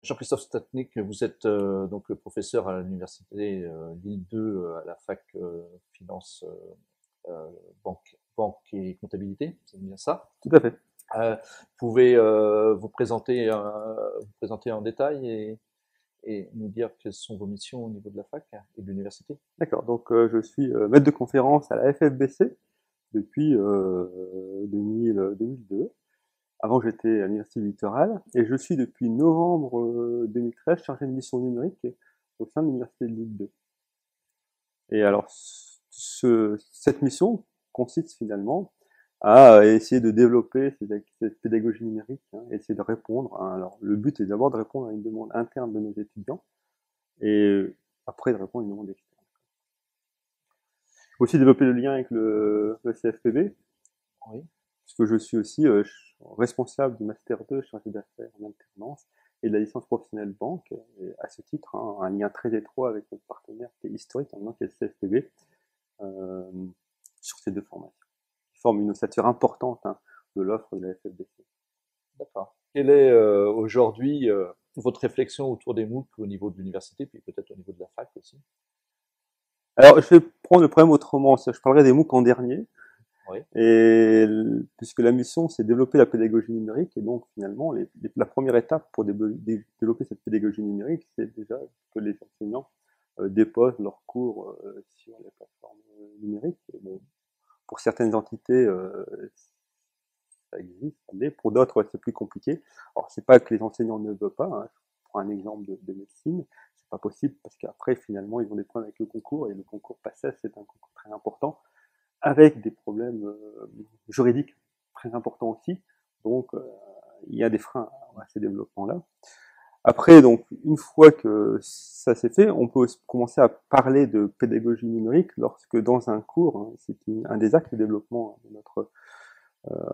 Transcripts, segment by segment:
Jean-Christophe Statnik, vous êtes donc le professeur à l'université Lille 2 à la fac finance, banque et comptabilité, c'est bien ça. Tout à fait. Vous pouvez vous présenter en détail et nous dire quelles sont vos missions au niveau de la fac et de l'université. D'accord. Donc, je suis maître de conférence à la FFBC depuis 2002. Avant, j'étais à l'Université du Littoral et je suis depuis novembre 2013 chargé de mission numérique au sein de l'Université de Lille 2. Et alors, cette mission consiste finalement à essayer de développer cette pédagogie numérique, hein, essayer de répondre. Alors, le but est d'abord de répondre à une demande interne de nos étudiants et après de répondre à une demande externe. Il faut aussi développer le lien avec le CFPB, Oui, puisque je suis aussi responsable du Master 2 chargé d'affaires en alternance et de la licence professionnelle banque. Et à ce titre, hein, un lien très étroit avec notre partenaire qui est historique, maintenant qui est le CFPB, euh, sur ces deux formations, qui forment une ossature importante, hein, de l'offre de la FFBC. d'accord. Quelle est aujourd'hui votre réflexion autour des MOOC au niveau de l'université, puis peut-être au niveau de la fac aussi? Alors, je vais prendre le problème autrement. Je parlerai des MOOC en dernier. Oui, Et puisque la mission, c'est développer la pédagogie numérique, et donc finalement, la première étape pour développer cette pédagogie numérique, c'est déjà que les enseignants déposent leurs cours sur les plateformes numériques. Et bon, pour certaines entités, ça existe, mais pour d'autres, c'est plus compliqué. Alors, c'est pas que les enseignants ne veulent pas. Hein. Je prends un exemple de médecine. C'est pas possible parce qu'après, finalement, ils ont des problèmes avec le concours, et le concours PACES, c'est un concours très important avec des problèmes juridiques très importants aussi. Donc, il y a des freins à ces développements-là. Après, donc, une fois que ça s'est fait, on peut commencer à parler de pédagogie numérique lorsque dans un cours, hein, c'est un des axes de développement de notre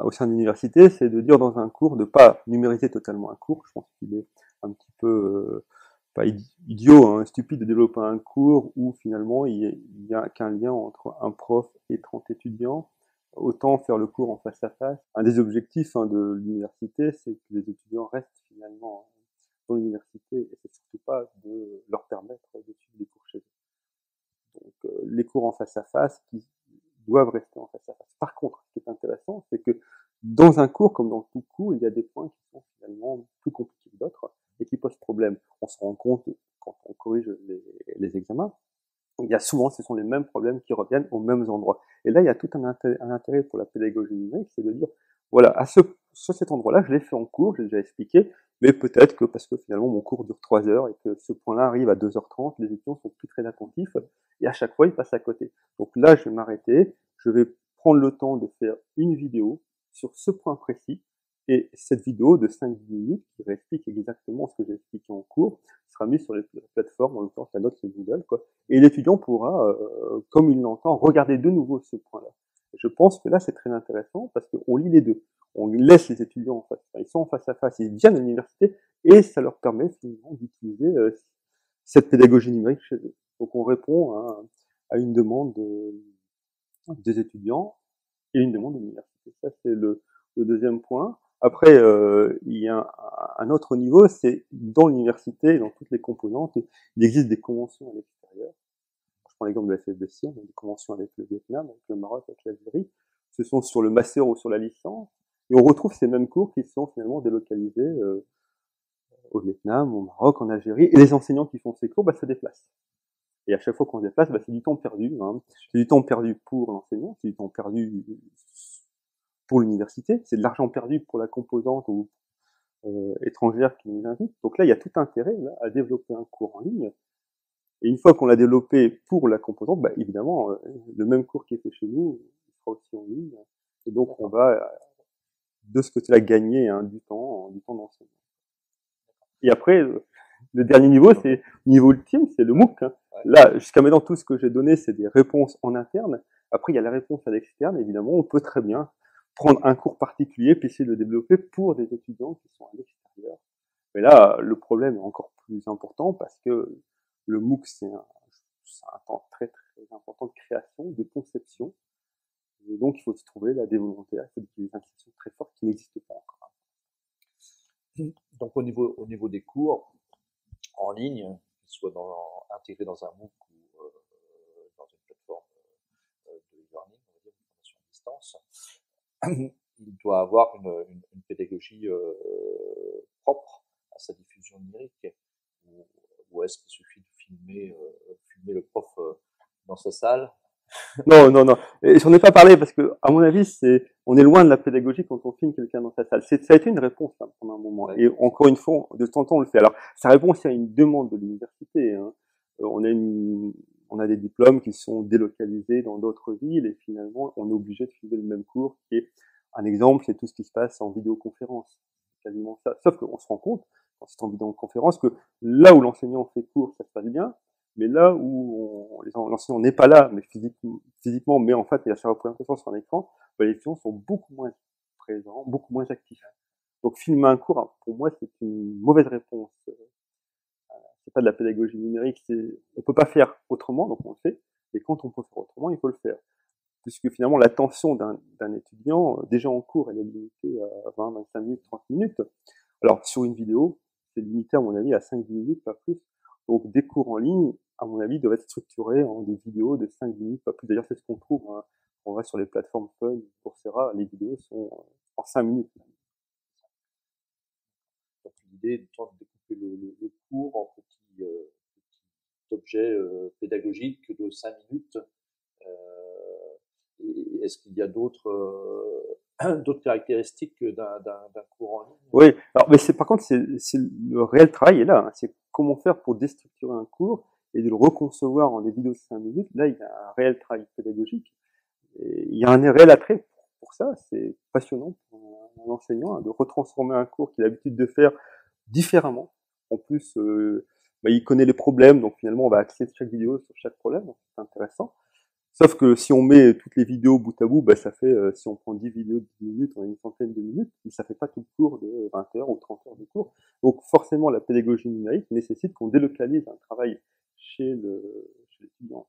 au sein de l'université, c'est de dire dans un cours de pas numériser totalement un cours. Je pense qu'il est un petit peu pas idiot, hein, stupide de développer un cours où finalement il y a qu'un lien entre un prof et 30 étudiants. Autant faire le cours en face à face. Un des objectifs, hein, de l'université, c'est que les étudiants restent finalement dans l'université et c'est surtout pas de leur permettre de suivre des cours chez eux. Donc les cours en face à face qui doivent rester en face à face. Par contre, ce qui est intéressant, c'est que dans un cours, comme dans tout cours, il y a des points qui sont finalement plus compliqués que d'autres et qui posent problème. On se rend compte quand on corrige les examens, il y a souvent, ce sont les mêmes problèmes qui reviennent aux mêmes endroits. Et là, il y a tout un intérêt pour la pédagogie numérique, c'est de dire, voilà, sur cet endroit-là, je l'ai fait en cours, je l'ai déjà expliqué, mais peut-être que parce que finalement mon cours dure 3 heures et que ce point-là arrive à 2h30, les étudiants sont plus très attentifs et à chaque fois ils passent à côté. Donc là, je vais m'arrêter, je vais prendre le temps de faire une vidéo sur ce point précis et cette vidéo de 5-10 minutes qui réexplique exactement ce que j'ai expliqué en cours sera mise sur les plateformes, en l'occurrence la note c'est Google, quoi. Et l'étudiant pourra, comme il l'entend, regarder de nouveau ce point-là. Je pense que là, c'est très intéressant parce qu'on lit les deux. On laisse les étudiants en face, enfin, ils sont en face à face, ils viennent à l'université et ça leur permet finalement d'utiliser cette pédagogie numérique chez eux. Donc on répond à une demande des étudiants et une demande de l'université. Ça, c'est le deuxième point. Après, il y a un autre niveau, c'est dans l'université, dans toutes les composantes, il existe des conventions à l'extérieur. Je prends l'exemple de la FFBC, on a des conventions avec le Vietnam, avec le Maroc, avec l'Algérie. Ce sont sur le master ou sur la licence. Et on retrouve ces mêmes cours qui sont finalement délocalisés au Vietnam, au Maroc, en Algérie. Et les enseignants qui font ces cours se déplacent. Et à chaque fois qu'on se déplace, c'est du temps perdu. Hein. C'est du temps perdu pour l'enseignant, c'est du temps perdu pour l'université, c'est de l'argent perdu pour la composante ou étrangère qui nous invite. Donc là, il y a tout intérêt là, à développer un cours en ligne. Et une fois qu'on l'a développé pour la composante, évidemment, le même cours qui est fait chez nous, il sera aussi en ligne. Et donc, on va, de ce côté-là, gagner du temps d'enseignement. Et après, le dernier niveau, c'est niveau ultime, c'est le MOOC. Hein. Là, jusqu'à maintenant, tout ce que j'ai donné, c'est des réponses en interne. Après, il y a la réponse à l'externe. Évidemment, on peut très bien prendre un cours particulier puis essayer de le développer pour des étudiants qui sont à l'extérieur. Mais là, le problème est encore plus important parce que le MOOC, c'est un temps très très important de création, de conception. Et donc, il faut se trouver là, des volontaires, il faut des institutions très fortes qui n'existent pas encore. Donc au niveau des cours, en ligne, qu'ils soient intégrés dans un MOOC ou dans une plateforme de e-learning, on va dire, une formation à distance, il doit avoir une pédagogie propre à sa diffusion numérique. Ou est-ce qu'il suffit de filmer le prof dans sa salle? Non, non, non. Et j'en ai pas parlé parce que, à mon avis, on est loin de la pédagogie quand on filme quelqu'un dans sa salle. Ça a été une réponse là, pendant un moment. Ouais. Et encore une fois, de temps en temps, on le fait. Alors, ça répond aussi à une demande de l'université. Hein. On a des diplômes qui sont délocalisés dans d'autres villes et finalement, on est obligé de filmer le même cours. Qui est un exemple, c'est tout ce qui se passe en vidéoconférence. Quasiment ça. Sauf qu'on se rend compte, quand c'est en vidéoconférence, que là où l'enseignant fait cours, ça se passe bien. Mais là où l'enseignant n'est pas là, mais physiquement, mais en fait, il y a sa représentation sur un écran, les étudiants sont beaucoup moins présents, beaucoup moins actifs. Donc, filmer un cours, pour moi, c'est une mauvaise réponse. C'est pas de la pédagogie numérique, on peut pas faire autrement, donc on le fait. Et quand on peut faire autrement, il faut le faire. Puisque finalement, l'attention d'un étudiant, déjà en cours, elle est limitée à 20, 25 minutes, 30 minutes. Alors, sur une vidéo, c'est limité, à mon avis, à 5-10 minutes, pas plus. Donc, des cours en ligne, à mon avis, doivent être structurés en des vidéos de 5-10 minutes, pas plus. D'ailleurs, c'est ce qu'on trouve. Hein. On va sur les plateformes Fun, Coursera, les vidéos sont en 5 minutes. Donc, l'idée étant de découper le cours en petits objets pédagogiques de 5 minutes. Et est-ce qu'il y a d'autres caractéristiques d'un cours en ligne? Oui, alors, mais par contre, c'est le réel travail est là. Hein. C'est comment faire pour déstructurer un cours et de le reconcevoir en des vidéos de 5 minutes. Là, il y a un réel travail pédagogique. Et il y a un réel attrait pour ça. C'est passionnant pour un enseignant hein, de retransformer un cours qu'il a l'habitude de faire différemment. En plus, il connaît les problèmes, donc finalement, on va axer chaque vidéo sur chaque problème. Donc c'est intéressant. Sauf que si on met toutes les vidéos bout à bout, ça fait, si on prend 10 vidéos de 10 minutes, on a une centaine de minutes, mais ça fait pas tout le cours de 20 heures ou 30 heures de cours. Donc forcément, la pédagogie numérique nécessite qu'on délocalise un travail chez l'étudiant.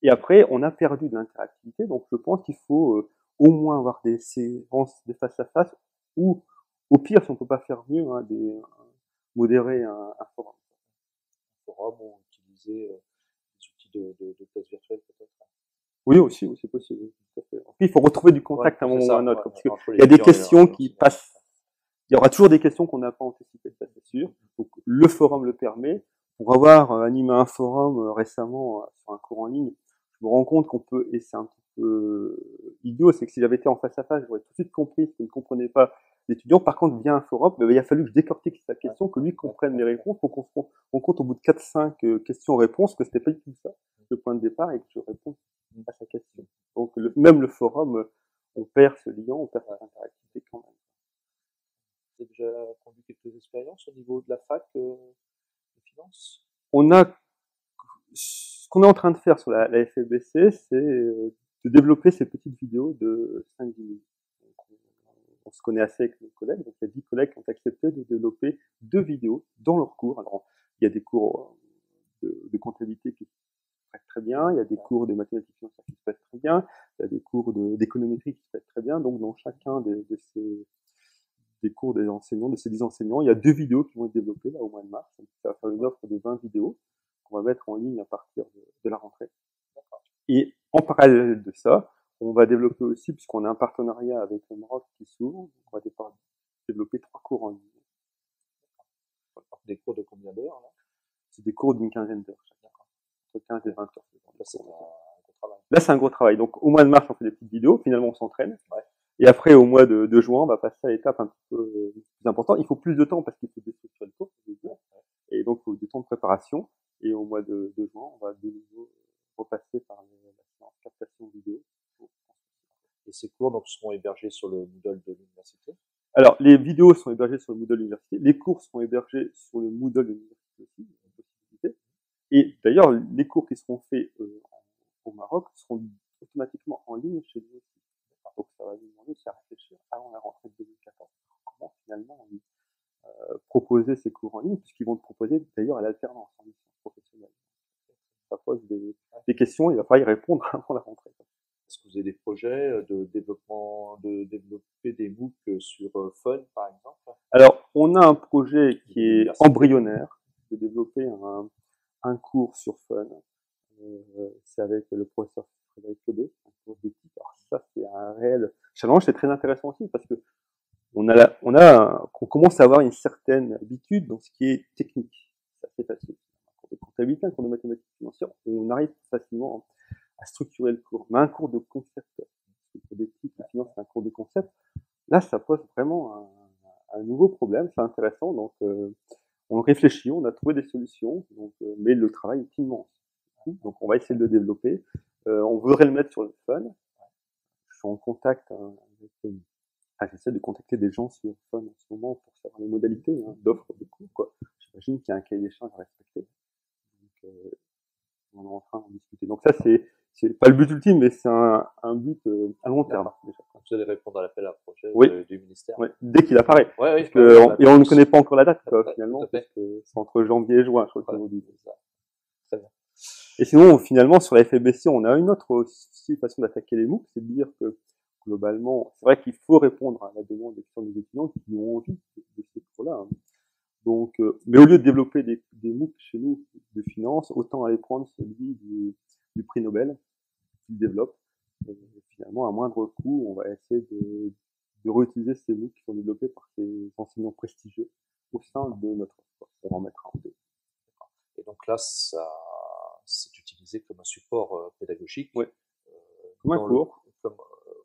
Et après, on a perdu de l'interactivité, donc je pense qu'il faut au moins avoir des séances de face à face, ou au pire, si on peut pas faire mieux, hein, modérer un forum. Un forum ou utiliser des outils de classe virtuelle peut-être. Oui, aussi, oui, c'est possible. Oui, tout à fait. Puis, il faut retrouver du contact à un moment ou à un autre. Parce il y a des questions qui passent. Il y aura toujours des questions qu'on n'a pas anticipées, ça c'est sûr. Donc, le forum le permet. Pour avoir animé un forum récemment sur un cours en ligne, je me rends compte qu'on peut, et c'est un petit peu idiot, c'est que si j'avais été en face à face, j'aurais tout de suite compris ce que ne comprenait pas l'étudiant. Par contre, via un forum, il a fallu que je décortique sa question, que lui comprenne les réponses, pour qu'on se rend compte au bout de 4-5 questions-réponses que c'était pas du tout ça, le point de départ, et que je réponds à sa question. Donc, même le forum, on perd ce lien, on perd cette interactivité quand même. Vous avez déjà conduit quelques expériences au niveau de la fac de finance? Ce qu'on est en train de faire sur la FEBC, c'est de développer ces petites vidéos de 5-10 minutes. On se connaît assez avec nos collègues, donc il y a 10 collègues qui ont accepté de développer 2 vidéos dans leurs cours. Alors, il y a des cours de comptabilité qui se prêtent très bien, il y a des cours de mathématiques qui se prêtent très bien, il y a des cours d'économétrie qui se prêtent très bien. Donc, dans chacun des cours des enseignants, de ces 10 enseignants, il y a 2 vidéos qui vont être développées là au mois de mars. Ça va faire une offre de 20 vidéos qu'on va mettre en ligne à partir de la rentrée. Et en parallèle de ça, on va développer aussi, puisqu'on a un partenariat avec le Maroc qui s'ouvre, on va développer 3 cours en ligne. Des cours de combien d'heures là? C'est des cours d'une quinzaine d'heures chacun, entre 15 et 20 heures. Là, c'est un gros travail. Là, c'est un gros travail. Donc, au mois de mars, on fait des petites vidéos, finalement, on s'entraîne. Ouais. Et après, au mois de juin, on va passer à l'étape un petit peu plus importante. Il faut plus de temps parce qu'il faut déstructurer le cours. Et donc, il faut du temps de préparation. Et au mois de juin, on va de nouveau repasser par la séance captation vidéo. Et ces cours donc, seront hébergés sur le Moodle de l'université? Alors, les vidéos sont hébergées sur le Moodle de l'université. Les cours sont hébergés sur le Moodle de l'université aussi. Et d'ailleurs, les cours qui seront faits au Maroc seront automatiquement en ligne chez nous aussi. Donc, ça va nous demander aussi à réfléchir avant la rentrée de 2014. Comment finalement proposer ces cours en ligne, puisqu'ils vont te proposer d'ailleurs à l'alternance en licence professionnelle. Ça pose des questions, il va falloir y répondre avant la rentrée. Est-ce que vous avez des projets de développer des MOOC sur Fun, par exemple? Alors, on a un projet qui est embryonnaire, de développer un cours sur Fun. C'est avec le professeur Frédéric Lobé, un cours d'éthique. Alors ça, c'est un réel challenge. C'est très intéressant aussi parce que on commence à avoir une certaine habitude dans ce qui est technique. C'est assez facile. Un cours de comptabilité, un cours de mathématiques financières, on arrive facilement à structurer le cours. Mais un cours de concept, le cours d'éthique, la finance, c'est un cours de concept. Là, ça pose vraiment un nouveau problème. C'est intéressant. Donc, on réfléchit, on a trouvé des solutions. Donc, mais le travail est immense. Donc, on va essayer de le développer. On voudrait le mettre sur le Fun. Je suis en contact avec j'essaie de contacter des gens sur Fun en ce moment pour savoir les modalités d'offre de cours, quoi. J'imagine qu'il y a un cahier des charges à respecter. Donc, on est en train d'en discuter. Donc ça, c'est pas le but ultime, mais c'est un but à long terme. Déjà. Vous allez répondre à l'appel à projet du ministère. Oui, dès qu'il apparaît. Oui, et on ne connaît pas encore la date, quoi, finalement, parce que c'est entre janvier et juin, je crois qu'on dit. Très bien. Et sinon, finalement, sur la FFBC, on a une autre aussi façon d'attaquer les MOOC, c'est de dire que globalement, c'est vrai qu'il faut répondre à la demande des étudiants qui ont envie de ces cours-là. Donc, mais au lieu de développer des MOOC chez nous de finance, autant aller prendre celui du prix Nobel qu'ils développent. Et finalement, à moindre coût, on va essayer de réutiliser ces MOOC qui sont développés par ces enseignants prestigieux au sein de notre offre, pour en mettre un ou deux. Et donc là, c'est utilisé comme un support pédagogique. Oui. Comme un cours.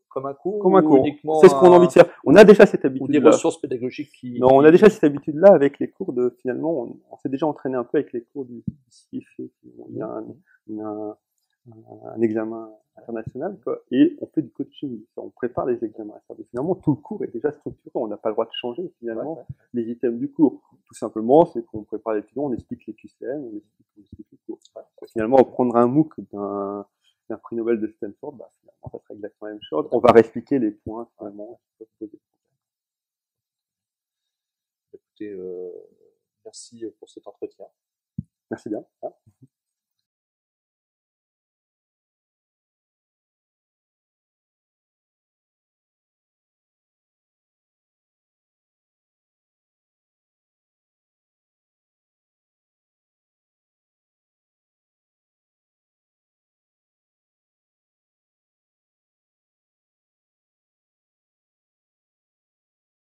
Comme un cours. Comme un cours. C'est ce qu'on a envie de faire. On a déjà cette habitude-là. Ou des ressources pédagogiques qui. Non, on a déjà cette habitude-là avec les cours de, finalement, on s'est déjà entraîné un peu avec les cours du CIF. Il y a un examen international, quoi, et on fait du coaching. On prépare les examens. Et finalement, tout le cours est déjà structuré. On n'a pas le droit de changer, finalement, les items du cours. Tout simplement, c'est qu'on prépare les étudiants, on explique les QCM, on explique le cours. Finalement, prendre un MOOC d'un prix Nobel de Stanford, finalement, ça serait exactement la même chose. On va réexpliquer les points, finalement, qui peuvent poser. Écoutez, merci pour cet entretien. Merci bien.